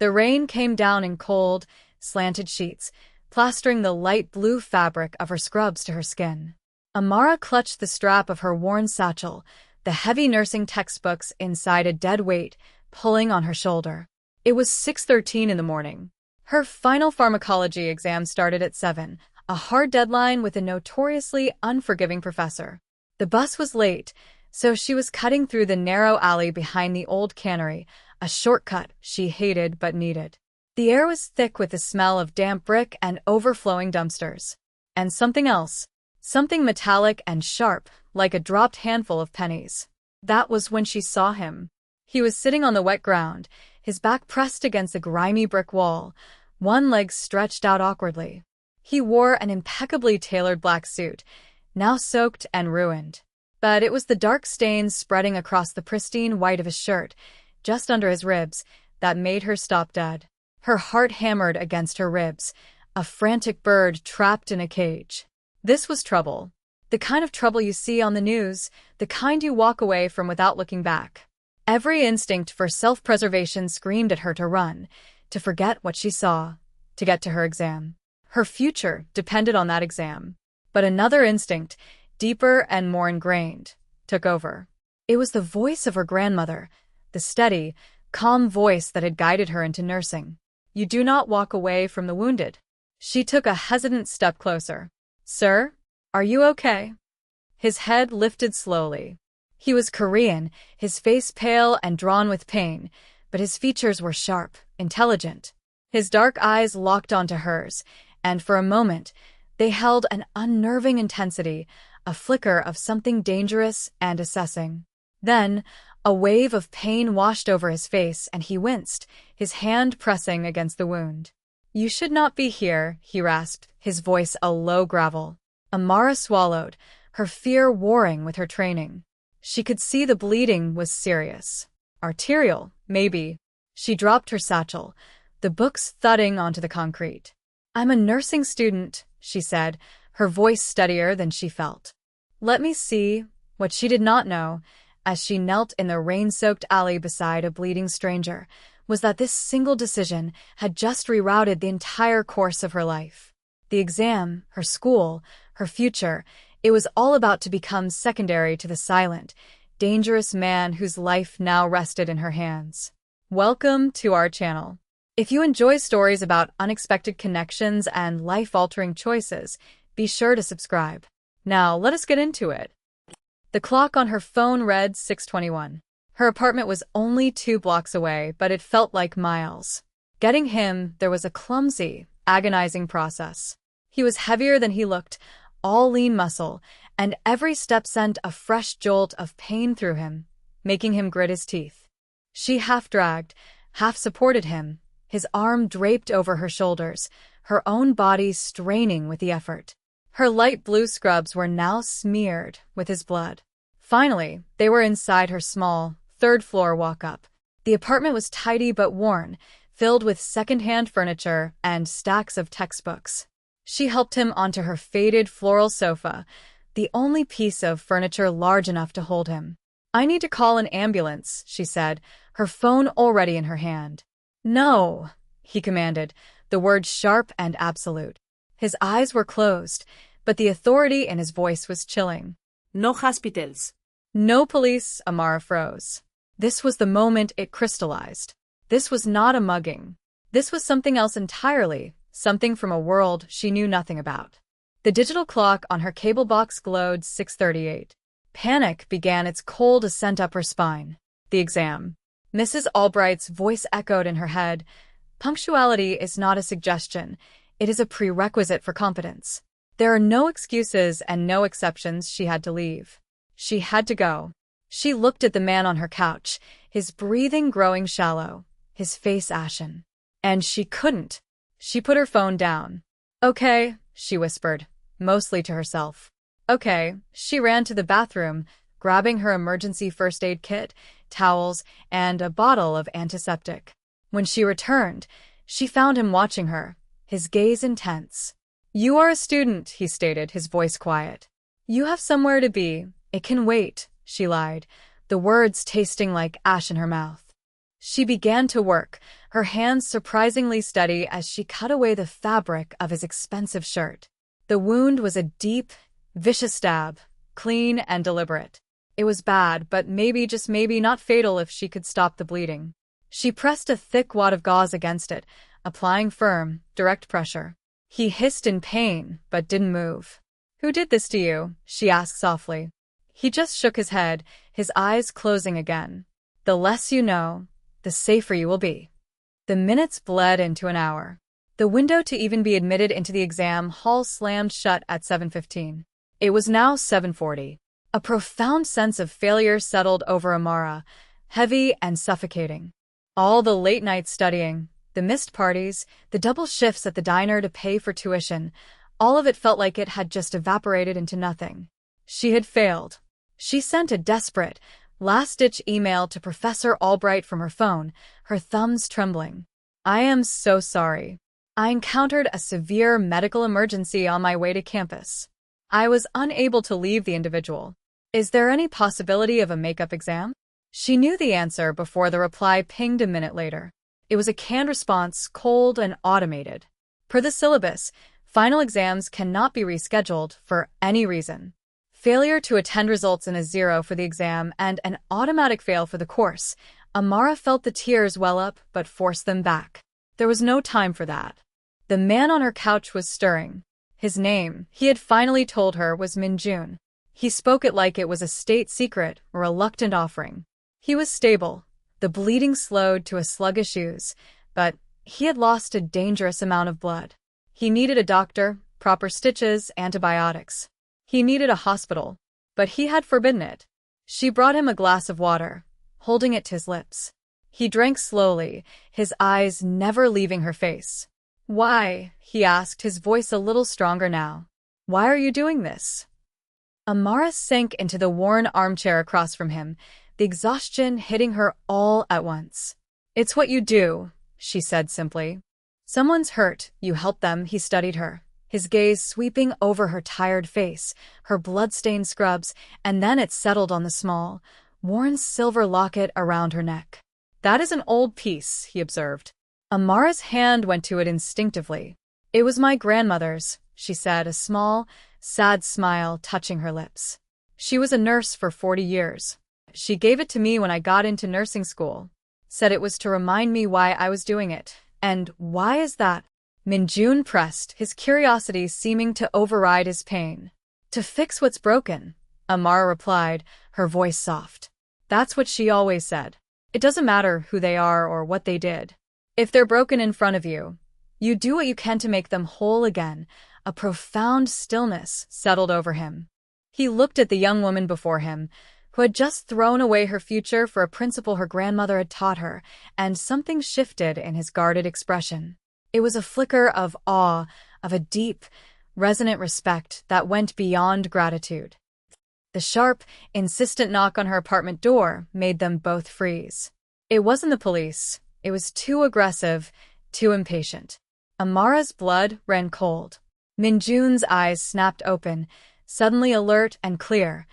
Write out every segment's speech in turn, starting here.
The rain came down in cold, slanted sheets, plastering the light blue fabric of her scrubs to her skin. Amara clutched the strap of her worn satchel, the heavy nursing textbooks inside a dead weight, pulling on her shoulder. It was 6:13 in the morning. Her final pharmacology exam started at 7, a hard deadline with a notoriously unforgiving professor. The bus was late, so she was cutting through the narrow alley behind the old cannery, a shortcut she hated but needed. The air was thick with the smell of damp brick and overflowing dumpsters. And something else. Something metallic and sharp, like a dropped handful of pennies. That was when she saw him. He was sitting on the wet ground, his back pressed against the grimy brick wall, one leg stretched out awkwardly. He wore an impeccably tailored black suit, now soaked and ruined. But it was the dark stains spreading across the pristine white of his shirt, just under his ribs, that made her stop dead. Her heart hammered against her ribs, a frantic bird trapped in a cage. This was trouble. The kind of trouble you see on the news, the kind you walk away from without looking back. Every instinct for self-preservation screamed at her to run, to forget what she saw, to get to her exam. Her future depended on that exam. But another instinct, deeper and more ingrained, took over. It was the voice of her grandmother, the steady, calm voice that had guided her into nursing. You do not walk away from the wounded. She took a hesitant step closer. Sir, are you okay? His head lifted slowly. He was Korean, his face pale and drawn with pain, but his features were sharp, intelligent. His dark eyes locked onto hers, and for a moment, they held an unnerving intensity, a flicker of something dangerous and assessing. Then, a wave of pain washed over his face and he winced, his hand pressing against the wound. You should not be here, he rasped, his voice a low gravel. Amara swallowed, her fear warring with her training. She could see the bleeding was serious. Arterial, maybe. She dropped her satchel, the books thudding onto the concrete. I'm a nursing student, she said, her voice steadier than she felt. Let me see. What she did not know, as she knelt in the rain-soaked alley beside a bleeding stranger, was that this single decision had just rerouted the entire course of her life. The exam, her school, her future, it was all about to become secondary to the silent, dangerous man whose life now rested in her hands. Welcome to our channel. If you enjoy stories about unexpected connections and life-altering choices, be sure to subscribe. Now, let us get into it. The clock on her phone read 6:21. Her apartment was only 2 blocks away, but it felt like miles. Getting him, there was a clumsy, agonizing process. He was heavier than he looked, all lean muscle, and every step sent a fresh jolt of pain through him, making him grit his teeth. She half-dragged, half-supported him, his arm draped over her shoulders, her own body straining with the effort. Her light blue scrubs were now smeared with his blood. Finally, they were inside her small, third-floor walk-up. The apartment was tidy but worn, filled with second-hand furniture and stacks of textbooks. She helped him onto her faded floral sofa, the only piece of furniture large enough to hold him. I need to call an ambulance, she said, her phone already in her hand. No, he commanded, the words sharp and absolute. His eyes were closed, but the authority in his voice was chilling. No hospitals. No police, Amara froze. This was the moment it crystallized. This was not a mugging. This was something else entirely, something from a world she knew nothing about. The digital clock on her cable box glowed 6:38. Panic began its cold ascent up her spine. The exam. Mrs. Albright's voice echoed in her head. Punctuality is not a suggestion. It is a prerequisite for competence. There are no excuses and no exceptions. She had to leave. She had to go. She looked at the man on her couch, his breathing growing shallow, his face ashen. And she couldn't. She put her phone down. Okay, she whispered, mostly to herself. Okay, she ran to the bathroom, grabbing her emergency first aid kit, towels, and a bottle of antiseptic. When she returned, she found him watching her, his gaze intense. You are a student, he stated, his voice quiet. You have somewhere to be. It can wait, she lied, the words tasting like ash in her mouth. She began to work, her hands surprisingly steady as she cut away the fabric of his expensive shirt. The wound was a deep, vicious stab, clean and deliberate. It was bad, but maybe, just maybe, not fatal if she could stop the bleeding. She pressed a thick wad of gauze against it, applying firm, direct pressure. He hissed in pain, but didn't move. "Who did this to you?" she asked softly. He just shook his head, his eyes closing again. "The less you know, the safer you will be." The minutes bled into an hour. The window to even be admitted into the exam hall slammed shut at 7:15. It was now 7:40. A profound sense of failure settled over Amara, heavy and suffocating. All the late night studying, the missed parties, the double shifts at the diner to pay for tuition, all of it felt like it had just evaporated into nothing. She had failed. She sent a desperate, last-ditch email to Professor Albright from her phone, her thumbs trembling. "I am so sorry. I encountered a severe medical emergency on my way to campus. I was unable to leave the individual. Is there any possibility of a makeup exam?" She knew the answer before the reply pinged a minute later. It was a canned response, cold and automated. Per the syllabus, final exams cannot be rescheduled for any reason. Failure to attend results in a 0 for the exam and an automatic fail for the course. Amara felt the tears well up but forced them back. There was no time for that. The man on her couch was stirring. His name, he had finally told her, was Minjun. He spoke it like it was a state secret, a reluctant offering. He was stable. The bleeding slowed to a sluggish ooze, but he had lost a dangerous amount of blood. He needed a doctor, proper stitches, antibiotics. He needed a hospital, but he had forbidden it. She brought him a glass of water, holding it to his lips. He drank slowly, his eyes never leaving her face. "Why?" he asked, his voice a little stronger now. "Why are you doing this?" Amara sank into the worn armchair across from him, the exhaustion hitting her all at once. "It's what you do," she said simply. "Someone's hurt, you help them." He studied her, his gaze sweeping over her tired face, her blood-stained scrubs, and then it settled on the small, worn silver locket around her neck. "That is an old piece," he observed. Amara's hand went to it instinctively. "It was my grandmother's," she said, a small, sad smile touching her lips. "She was a nurse for 40 years. She gave it to me when I got into nursing school. Said it was to remind me why I was doing it." "And why is that?" Minjun pressed, his curiosity seeming to override his pain. "To fix what's broken," Amara replied, her voice soft. "That's what she always said. It doesn't matter who they are or what they did. If they're broken in front of you, you do what you can to make them whole again." A profound stillness settled over him. He looked at the young woman before him, who had just thrown away her future for a principle her grandmother had taught her, and something shifted in his guarded expression. It was a flicker of awe, of a deep, resonant respect that went beyond gratitude. The sharp, insistent knock on her apartment door made them both freeze. It wasn't the police. It was too aggressive, too impatient. Amara's blood ran cold. Minjun's eyes snapped open, suddenly alert and clear,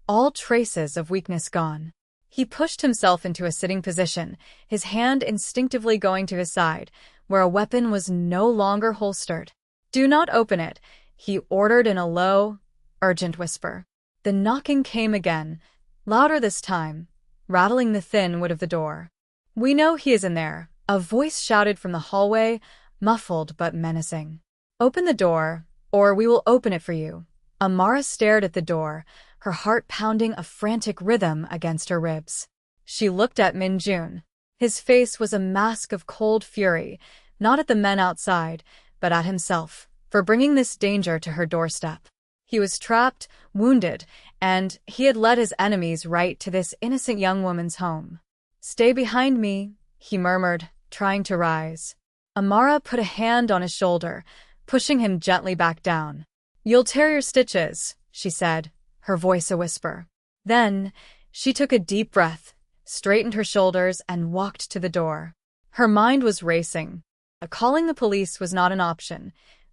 all traces of weakness gone. He pushed himself into a sitting position, his hand instinctively going to his side, where a weapon was no longer holstered. "Do not open it," he ordered in a low, urgent whisper. The knocking came again, louder this time, rattling the thin wood of the door. "We know he is in there," a voice shouted from the hallway, muffled but menacing. "Open the door, or we will open it for you." Amara stared at the door, her heart pounding a frantic rhythm against her ribs. She looked at Minjun. His face was a mask of cold fury, not at the men outside, but at himself, for bringing this danger to her doorstep. He was trapped, wounded, and he had led his enemies right to this innocent young woman's home. "Stay behind me," he murmured, trying to rise. Amara put a hand on his shoulder, pushing him gently back down. "You'll tear your stitches," she said, her voice a whisper. Then, she took a deep breath, straightened her shoulders, and walked to the door. Her mind was racing. Calling the police was not an option.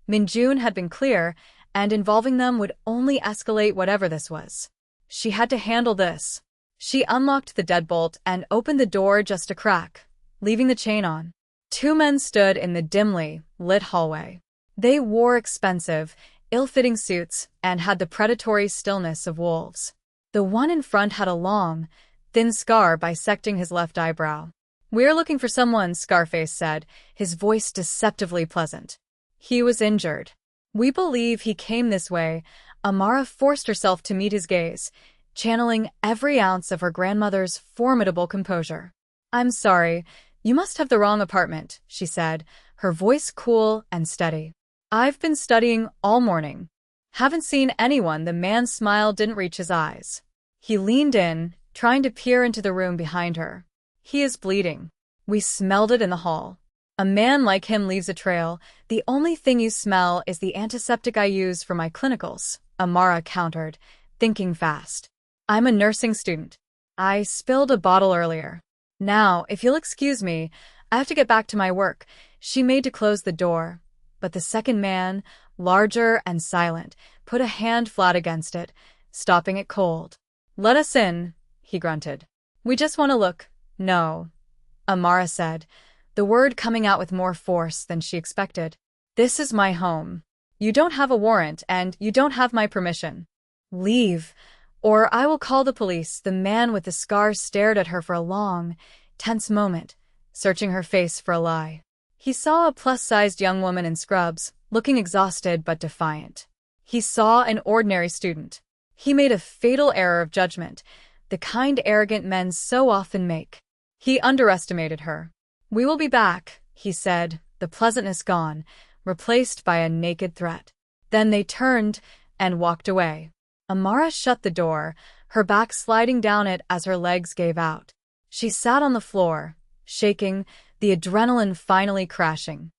Minjun had been clear, and involving them would only escalate whatever this was. She had to handle this. She unlocked the deadbolt and opened the door just a crack, leaving the chain on. Two men stood in the dimly lit hallway. They wore expensive, ill-fitting suits and had the predatory stillness of wolves. The one in front had a long, thin scar bisecting his left eyebrow. "We're looking for someone," Scarface said, his voice deceptively pleasant. "He was injured. We believe he came this way." Amara forced herself to meet his gaze, channeling every ounce of her grandmother's formidable composure. "I'm sorry, you must have the wrong apartment," she said, her voice cool and steady. "I've been studying all morning. Haven't seen anyone." The man's smile didn't reach his eyes. He leaned in, trying to peer into the room behind her. "He is bleeding. We smelled it in the hall. A man like him leaves a trail. The only thing you smell is the antiseptic I use for my clinicals," Amara countered, thinking fast. "I'm a nursing student. I spilled a bottle earlier. Now, if you'll excuse me, I have to get back to my work." She made to close the door, but the second man, larger and silent, put a hand flat against it, stopping it cold. "Let us in," he grunted. "We just want to look." "No," Amara said, the word coming out with more force than she expected. "This is my home. You don't have a warrant, and you don't have my permission. Leave, or I will call the police." The man with the scar stared at her for a long, tense moment, searching her face for a lie. He saw a plus-sized young woman in scrubs, looking exhausted but defiant. He saw an ordinary student. He made a fatal error of judgment, the kind arrogant men so often make. He underestimated her. "We will be back," he said, the pleasantness gone, replaced by a naked threat. Then they turned and walked away. Amara shut the door, her back sliding down it as her legs gave out. She sat on the floor, shaking, the adrenaline finally crashing.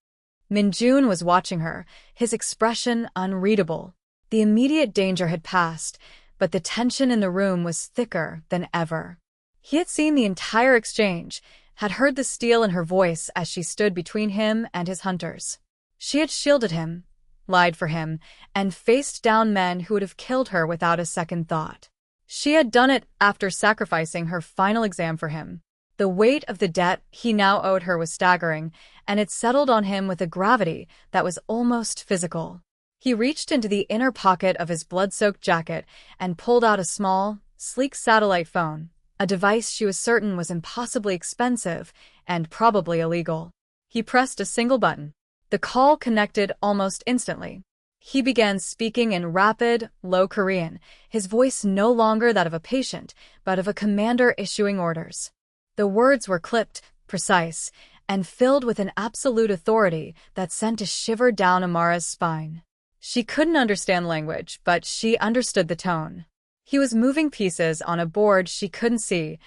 Minjun was watching her, his expression unreadable. The immediate danger had passed, but the tension in the room was thicker than ever. He had seen the entire exchange, had heard the steel in her voice as she stood between him and his hunters. She had shielded him, lied for him, and faced down men who would have killed her without a second thought. She had done it after sacrificing her final exam for him. The weight of the debt he now owed her was staggering, and it settled on him with a gravity that was almost physical. He reached into the inner pocket of his blood-soaked jacket and pulled out a small, sleek satellite phone, a device she was certain was impossibly expensive and probably illegal. He pressed a single button. The call connected almost instantly. He began speaking in rapid, low Korean, his voice no longer that of a patient, but of a commander issuing orders. The words were clipped, precise, and filled with an absolute authority that sent a shiver down Amara's spine. She couldn't understand language, but she understood the tone. He was moving pieces on a board she couldn't see,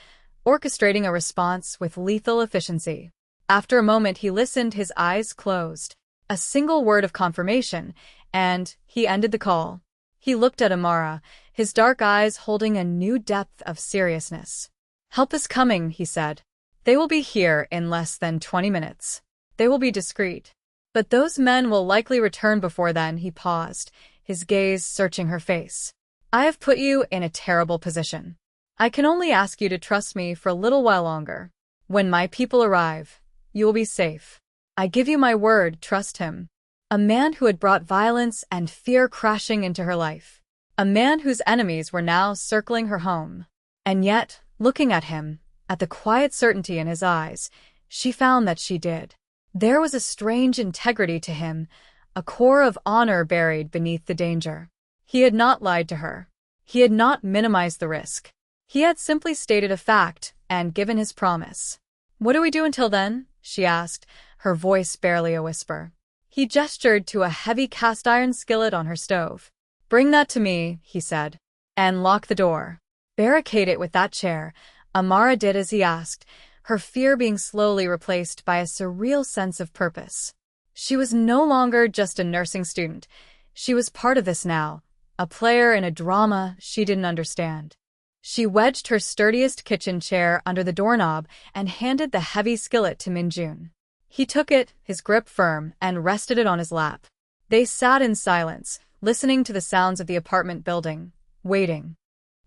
orchestrating a response with lethal efficiency. After a moment he listened, his eyes closed. A single word of confirmation, and he ended the call. He looked at Amara, his dark eyes holding a new depth of seriousness. "Help is coming," he said. "They will be here in less than 20 minutes. They will be discreet. But those men will likely return before then." He paused, his gaze searching her face. "I have put you in a terrible position. I can only ask you to trust me for a little while longer. When my people arrive, you will be safe. I give you my word, trust him." A man who had brought violence and fear crashing into her life. A man whose enemies were now circling her home. And yet, looking at him, at the quiet certainty in his eyes, she found that she did. There was a strange integrity to him, a core of honor buried beneath the danger. He had not lied to her. He had not minimized the risk. He had simply stated a fact and given his promise. "What do we do until then?" she asked, her voice barely a whisper. He gestured to a heavy cast-iron skillet on her stove. "Bring that to me," he said, "and lock the door. Barricade it with that chair." Amara did as he asked, her fear being slowly replaced by a surreal sense of purpose. She was no longer just a nursing student. She was part of this now, a player in a drama she didn't understand. She wedged her sturdiest kitchen chair under the doorknob and handed the heavy skillet to Minjun. He took it, his grip firm, and rested it on his lap. They sat in silence, listening to the sounds of the apartment building, waiting.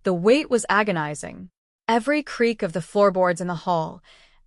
The wait was agonizing. Every creak of the floorboards in the hall,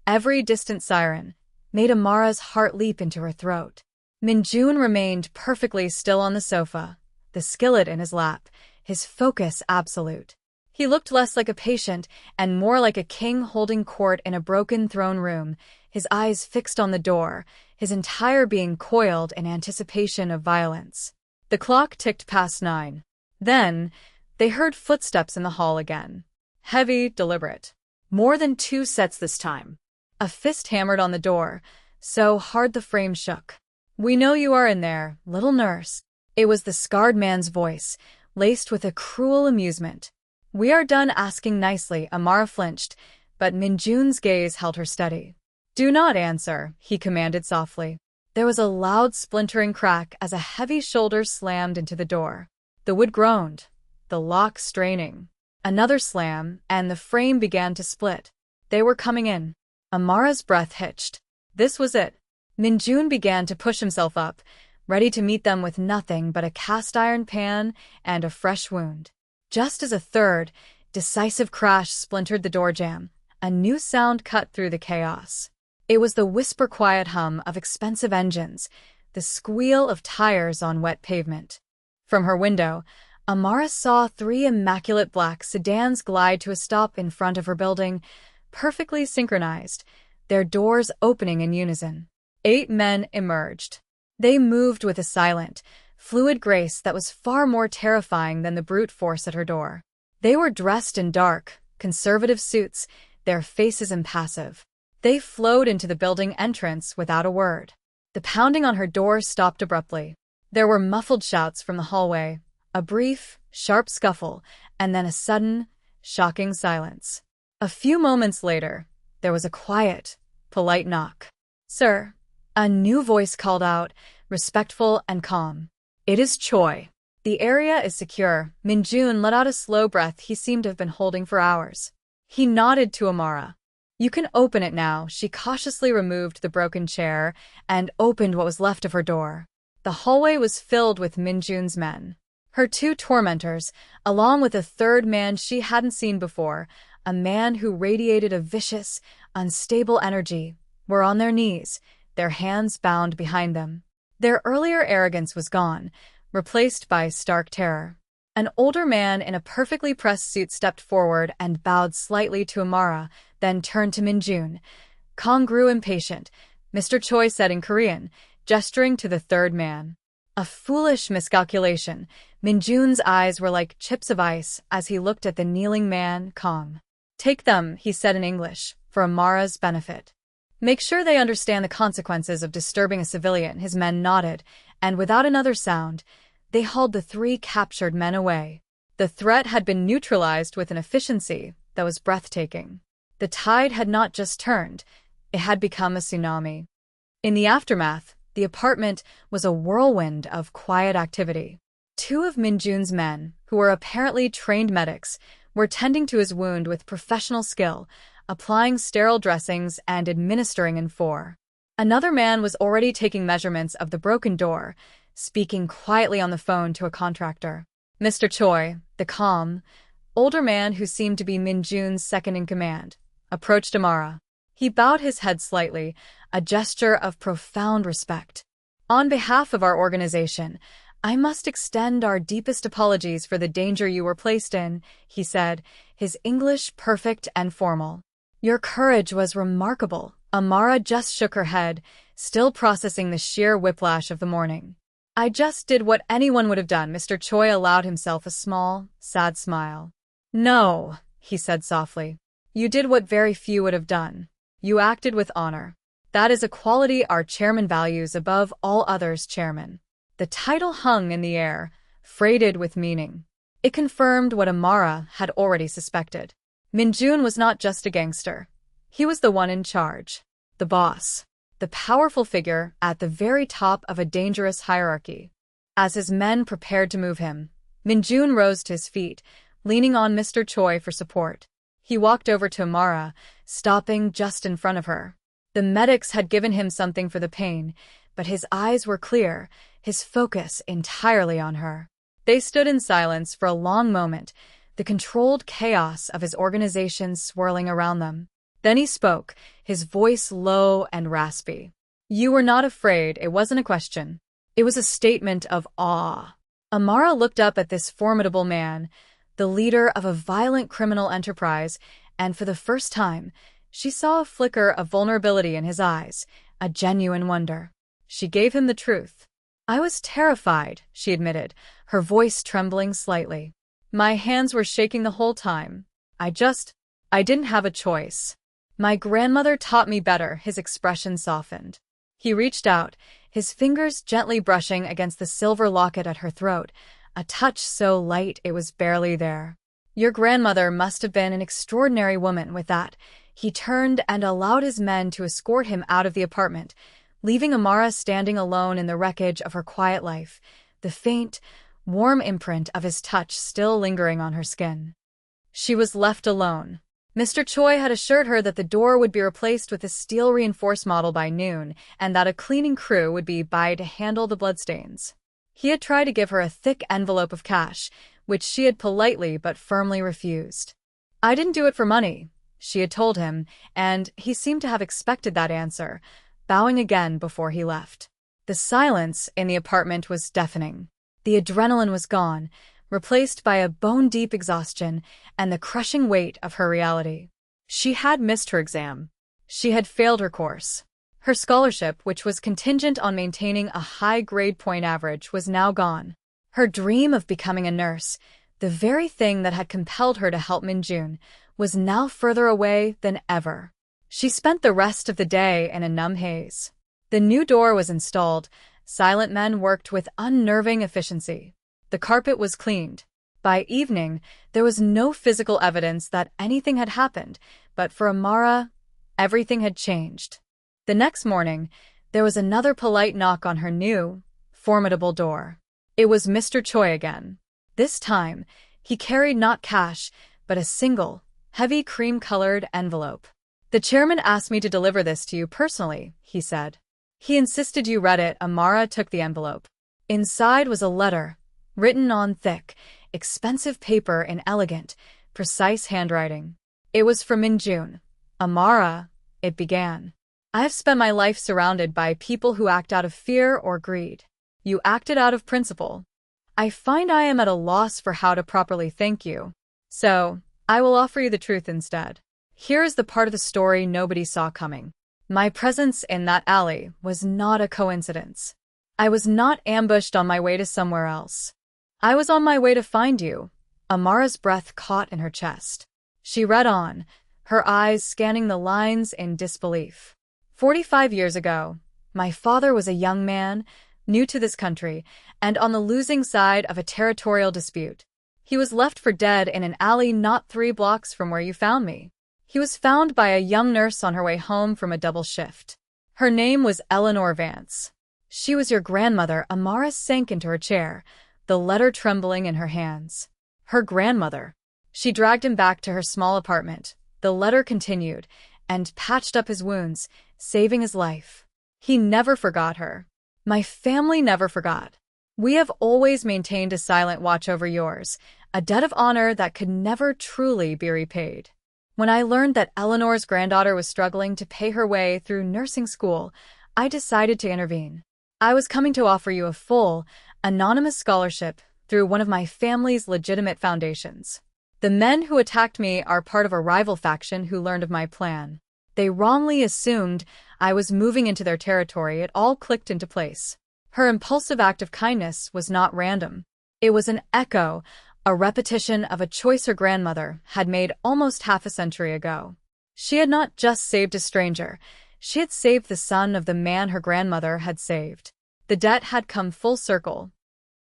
every distant siren, made Amara's heart leap into her throat. Minjun remained perfectly still on the sofa, the skillet in his lap, his focus absolute. He looked less like a patient and more like a king holding court in a broken throne room, his eyes fixed on the door, his entire being coiled in anticipation of violence. The clock ticked past 9. Then, they heard footsteps in the hall again. Heavy, deliberate. More than 2 sets this time. A fist hammered on the door, so hard the frame shook. "We know you are in there, little nurse." It was the scarred man's voice, laced with a cruel amusement. "We are done asking nicely," Amara flinched, but Minjun's gaze held her steady. "Do not answer," he commanded softly. There was a loud splintering crack as a heavy shoulder slammed into the door. The wood groaned, the lock straining. Another slam, and the frame began to split. They were coming in. Amara's breath hitched. This was it. Minjun began to push himself up, ready to meet them with nothing but a cast-iron pan and a fresh wound. Just as a third, decisive crash splintered the door jamb, a new sound cut through the chaos. It was the whisper-quiet hum of expensive engines, the squeal of tires on wet pavement. From her window, Amara saw 3 immaculate black sedans glide to a stop in front of her building, perfectly synchronized, their doors opening in unison. 8 men emerged. They moved with a silent, fluid grace that was far more terrifying than the brute force at her door. They were dressed in dark, conservative suits, their faces impassive. They flowed into the building entrance without a word. The pounding on her door stopped abruptly. There were muffled shouts from the hallway, a brief, sharp scuffle, and then a sudden, shocking silence. A few moments later, there was a quiet, polite knock. "Sir," a new voice called out, respectful and calm. "It is Choi. The area is secure." Minjun let out a slow breath he seemed to have been holding for hours. He nodded to Amara. "You can open it now." She cautiously removed the broken chair and opened what was left of her door. The hallway was filled with Minjun's men. Her 2 tormentors, along with a third man she hadn't seen before, a man who radiated a vicious, unstable energy, were on their knees, their hands bound behind them. Their earlier arrogance was gone, replaced by stark terror. An older man in a perfectly pressed suit stepped forward and bowed slightly to Amara, then turned to Minjun. Kong grew impatient. "Mr. Choi," said in Korean, gesturing to the third man. A foolish miscalculation. Minjun's eyes were like chips of ice as he looked at the kneeling man, Kong. "Take them," he said in English, for Amara's benefit. "Make sure they understand the consequences of disturbing a civilian." His men nodded, and without another sound, they hauled the 3 captured men away. The threat had been neutralized with an efficiency that was breathtaking. The tide had not just turned, it had become a tsunami. In the aftermath, the apartment was a whirlwind of quiet activity. 2 of Minjun's men, who were apparently trained medics, were tending to his wound with professional skill, applying sterile dressings and administering N4. Another man was already taking measurements of the broken door, speaking quietly on the phone to a contractor. Mr. Choi, the calm, older man who seemed to be Minjun's second-in-command, approached Amara. He bowed his head slightly, a gesture of profound respect. "On behalf of our organization, I must extend our deepest apologies for the danger you were placed in," he said, his English perfect and formal. "Your courage was remarkable." Amara just shook her head, still processing the sheer whiplash of the morning. "I just did what anyone would have done." Mr. Choi allowed himself a small, sad smile. "No," he said softly. "You did what very few would have done. You acted with honor. That is a quality our chairman values above all others." Chairman. The title hung in the air, freighted with meaning. It confirmed what Amara had already suspected. Minjun was not just a gangster. He was the one in charge. The boss. The powerful figure at the very top of a dangerous hierarchy. As his men prepared to move him, Minjun rose to his feet, leaning on Mr. Choi for support. He walked over to Amara, stopping just in front of her. The medics had given him something for the pain, but his eyes were clear, his focus entirely on her. They stood in silence for a long moment, the controlled chaos of his organization swirling around them. Then he spoke, his voice low and raspy. "You were not afraid, it wasn't a question. It was a statement of awe." Amara looked up at this formidable man, the leader of a violent criminal enterprise, and for the first time, she saw a flicker of vulnerability in his eyes, a genuine wonder. She gave him the truth. "I was terrified," she admitted, her voice trembling slightly. "My hands were shaking the whole time. I didn't have a choice. My grandmother taught me better." His expression softened. He reached out, his fingers gently brushing against the silver locket at her throat, a touch so light it was barely there. "Your grandmother must have been an extraordinary woman." With that, he turned and allowed his men to escort him out of the apartment, leaving Amara standing alone in the wreckage of her quiet life, the faint, warm imprint of his touch still lingering on her skin. She was left alone. Mr. Choi had assured her that the door would be replaced with a steel-reinforced model by noon, and that a cleaning crew would be by to handle the bloodstains. He had tried to give her a thick envelope of cash, which she had politely but firmly refused. "I didn't do it for money," she had told him, and he seemed to have expected that answer, bowing again before he left. The silence in the apartment was deafening. The adrenaline was gone, replaced by a bone-deep exhaustion and the crushing weight of her reality. She had missed her exam. She had failed her course. Her scholarship, which was contingent on maintaining a high grade point average, was now gone. Her dream of becoming a nurse, the very thing that had compelled her to help Min-jun, was now further away than ever. She spent the rest of the day in a numb haze. The new door was installed. Silent men worked with unnerving efficiency. The carpet was cleaned. By evening, there was no physical evidence that anything had happened, but for Amara, everything had changed. The next morning, there was another polite knock on her new, formidable door. It was Mr. Choi again. This time, he carried not cash, but a single, heavy cream-colored envelope. "The chairman asked me to deliver this to you personally," he said. "He insisted you read it." Amara took the envelope. Inside was a letter, written on thick, expensive paper in elegant, precise handwriting. It was from Min-jun. "Amara," it began. "I have spent my life surrounded by people who act out of fear or greed. You acted out of principle. I find I am at a loss for how to properly thank you. So, I will offer you the truth instead. Here is the part of the story nobody saw coming. My presence in that alley was not a coincidence. I was not ambushed on my way to somewhere else. I was on my way to find you." Amara's breath caught in her chest. She read on, her eyes scanning the lines in disbelief. 45 years ago, my father was a young man, new to this country, and on the losing side of a territorial dispute. He was left for dead in an alley not 3 blocks from where you found me. He was found by a young nurse on her way home from a double shift. Her name was Eleanor Vance. She was your grandmother." Amara sank into her chair, the letter trembling in her hands. Her grandmother. She dragged him back to her small apartment. The letter continued, and patched up his wounds, saving his life. He never forgot her. My family never forgot. We have always maintained a silent watch over yours, a debt of honor that could never truly be repaid. When I learned that Eleanor's granddaughter was struggling to pay her way through nursing school, I decided to intervene. I was coming to offer you a full, anonymous scholarship through one of my family's legitimate foundations. The men who attacked me are part of a rival faction who learned of my plan. They wrongly assumed I was moving into their territory. It all clicked into place. Her impulsive act of kindness was not random. It was an echo, a repetition of a choice her grandmother had made almost half a century ago. She had not just saved a stranger, she had saved the son of the man her grandmother had saved. The debt had come full circle.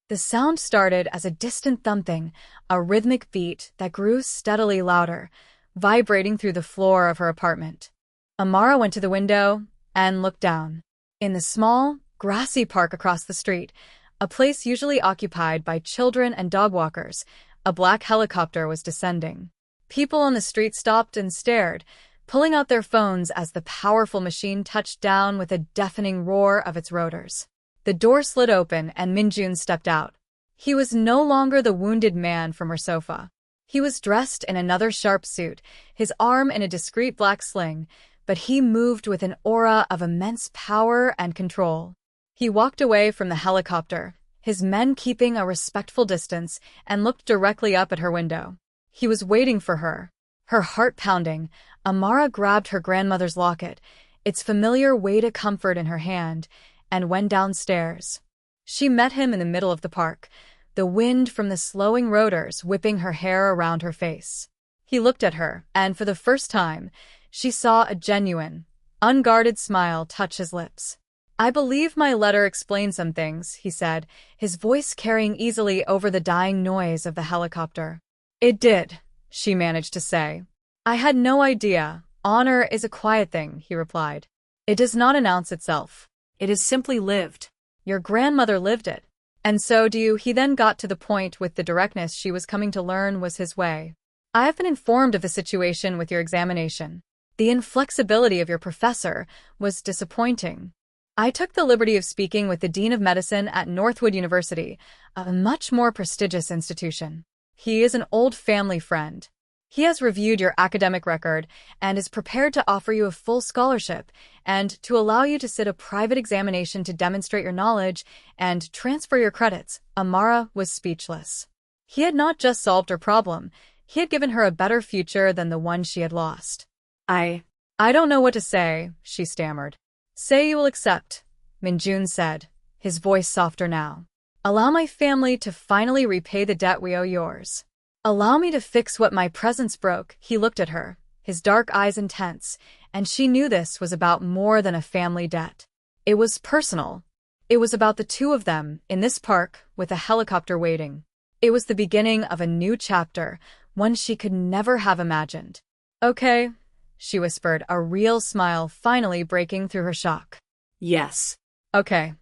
The sound started as a distant thumping, a rhythmic beat that grew steadily louder, vibrating through the floor of her apartment. Amara went to the window and looked down. In the small, grassy park across the street, a place usually occupied by children and dog walkers, a black helicopter was descending. People on the street stopped and stared, pulling out their phones as the powerful machine touched down with a deafening roar of its rotors. The door slid open and Min-jun stepped out. He was no longer the wounded man from her sofa. He was dressed in another sharp suit, his arm in a discreet black sling, but he moved with an aura of immense power and control. He walked away from the helicopter, his men keeping a respectful distance, and looked directly up at her window. He was waiting for her. Her heart pounding, Amara grabbed her grandmother's locket, its familiar weight of comfort in her hand, and went downstairs. She met him in the middle of the park, the wind from the slowing rotors whipping her hair around her face. He looked at her, and for the first time, she saw a genuine, unguarded smile touch his lips. "I believe my letter explained some things," he said, his voice carrying easily over the dying noise of the helicopter. "It did," she managed to say. "I had no idea. Honor is a quiet thing," he replied. "It does not announce itself. It is simply lived. Your grandmother lived it. And so do you." He then got to the point with the directness she was coming to learn was his way. "I have been informed of the situation with your examination. The inflexibility of your professor was disappointing. I took the liberty of speaking with the Dean of Medicine at Northwood University, a much more prestigious institution. He is an old family friend. He has reviewed your academic record and is prepared to offer you a full scholarship and to allow you to sit a private examination to demonstrate your knowledge and transfer your credits." Amara was speechless. He had not just solved her problem, he had given her a better future than the one she had lost. I don't know what to say," she stammered. "Say you will accept," Minjun said, his voice softer now. "Allow my family to finally repay the debt we owe yours. Allow me to fix what my presence broke." He looked at her, his dark eyes intense, and she knew this was about more than a family debt. It was personal. It was about the two of them, in this park, with a helicopter waiting. It was the beginning of a new chapter, one she could never have imagined. "Okay," she whispered, a real smile finally breaking through her shock. "Yes." "Okay."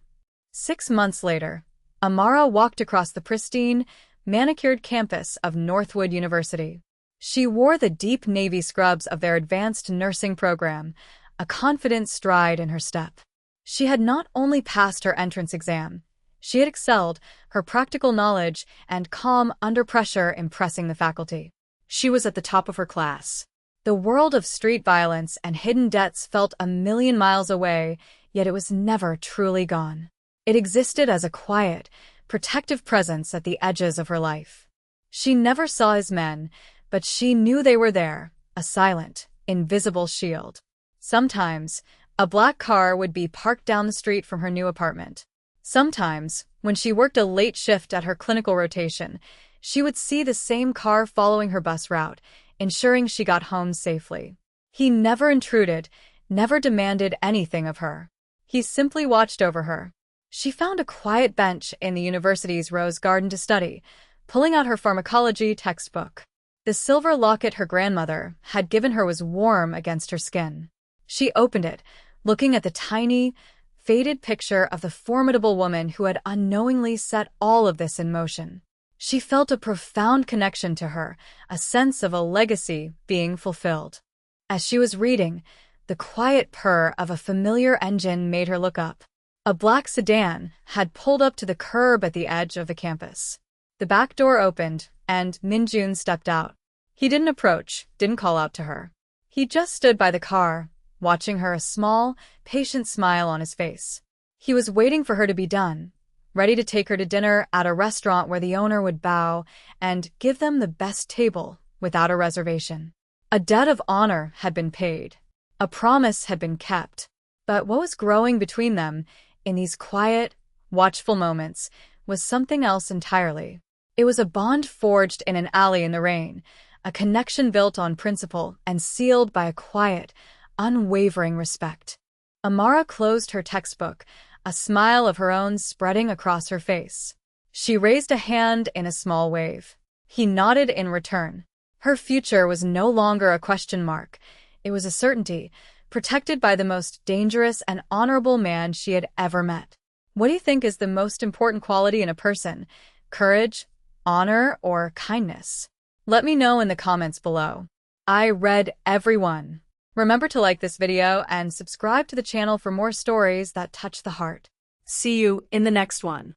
6 months later, Amara walked across the pristine, manicured campus of Northwood University. She wore the deep navy scrubs of their advanced nursing program, a confident stride in her step. She had not only passed her entrance exam, she had excelled, her practical knowledge and calm under pressure impressing the faculty. She was at the top of her class. The world of street violence and hidden debts felt a million miles away, yet it was never truly gone. It existed as a quiet, protective presence at the edges of her life. She never saw his men, but she knew they were there, a silent, invisible shield. Sometimes, a black car would be parked down the street from her new apartment. Sometimes, when she worked a late shift at her clinical rotation, she would see the same car following her bus route, ensuring she got home safely. He never intruded, never demanded anything of her. He simply watched over her. She found a quiet bench in the university's rose garden to study, pulling out her pharmacology textbook. The silver locket her grandmother had given her was warm against her skin. She opened it, looking at the tiny, faded picture of the formidable woman who had unknowingly set all of this in motion. She felt a profound connection to her, a sense of a legacy being fulfilled. As she was reading, the quiet purr of a familiar engine made her look up. A black sedan had pulled up to the curb at the edge of the campus. The back door opened, and Minjun stepped out. He didn't approach, didn't call out to her. He just stood by the car, watching her, a small, patient smile on his face. He was waiting for her to be done, ready to take her to dinner at a restaurant where the owner would bow and give them the best table without a reservation. A debt of honor had been paid. A promise had been kept. But what was growing between them, in these quiet, watchful moments, was something else entirely. It was a bond forged in an alley in the rain, a connection built on principle and sealed by a quiet, unwavering respect. Amara closed her textbook, a smile of her own spreading across her face. She raised a hand in a small wave. He nodded in return. Her future was no longer a question mark. It was a certainty, protected by the most dangerous and honorable man she had ever met. What do you think is the most important quality in a person? Courage, honor, or kindness? Let me know in the comments below. I read every one. Remember to like this video and subscribe to the channel for more stories that touch the heart. See you in the next one.